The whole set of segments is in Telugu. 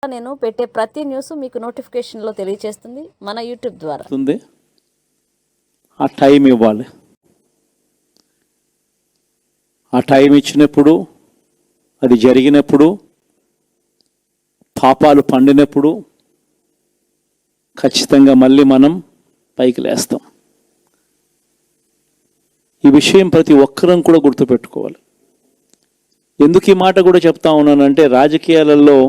నేను పెట్టే ప్రతి న్యూస్ మీకు నోటిఫికేషన్లో తెలియజేస్తుంది మన యూట్యూబ్ ద్వారా. ఆ టైం ఇవ్వాలి. ఆ టైం ఇచ్చినప్పుడు, అది జరిగినప్పుడు, పాపాలు పండినప్పుడు ఖచ్చితంగా మళ్ళీ మనం పైకి లేస్తాం. ఈ విషయం ప్రతి ఒక్కరం కూడా గుర్తుపెట్టుకోవాలి. ఎందుకు ఈ మాట కూడా చెప్తా ఉన్నానంటే, రాజకీయాలలో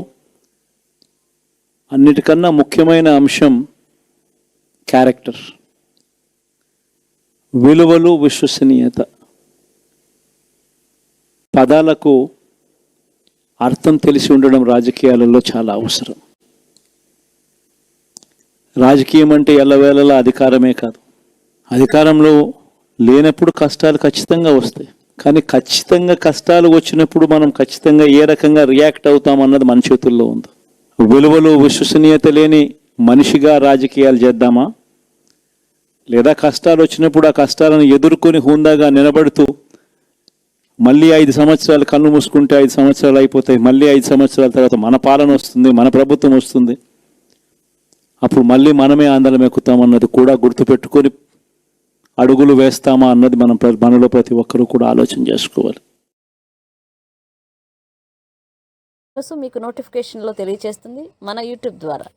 అన్నిటికన్నా ముఖ్యమైన అంశం క్యారెక్టర్, విలువలు, విశ్వసనీయత. పదాలకు అర్థం తెలిసి ఉండడం రాజకీయాలలో చాలా అవసరం. రాజకీయం అంటే ఎల్లవేళలా అధికారమే కాదు. అధికారంలో లేనప్పుడు కష్టాలు ఖచ్చితంగా వస్తాయి. కానీ ఖచ్చితంగా కష్టాలు వచ్చినప్పుడు మనం ఖచ్చితంగా ఏ రకంగా రియాక్ట్ అవుతామన్నది మన చేతుల్లో ఉంది. విలువలు, విశ్వసనీయత లేని మనిషిగా రాజకీయాలు చేద్దామా, లేదా కష్టాలు వచ్చినప్పుడు ఆ కష్టాలను ఎదుర్కొని హుందాగా నిలబడుతూ మళ్ళీ 5 సంవత్సరాలు కళ్ళు మూసుకుంటే 5 సంవత్సరాలు అయిపోతాయి, మళ్ళీ 5 సంవత్సరాల తర్వాత మన పాలన వస్తుంది, మన ప్రభుత్వం వస్తుంది, అప్పుడు మళ్ళీ మనమే ఆందోళన ఎక్కుతామన్నది కూడా గుర్తుపెట్టుకొని అడుగులు వేస్తామా అన్నది మనలో ప్రతి ఒక్కరూ కూడా ఆలోచన చేసుకోవాలి. మీకు నోటిఫికేషన్లో తెలియజేస్తుంది మన యూట్యూబ్ ద్వారా.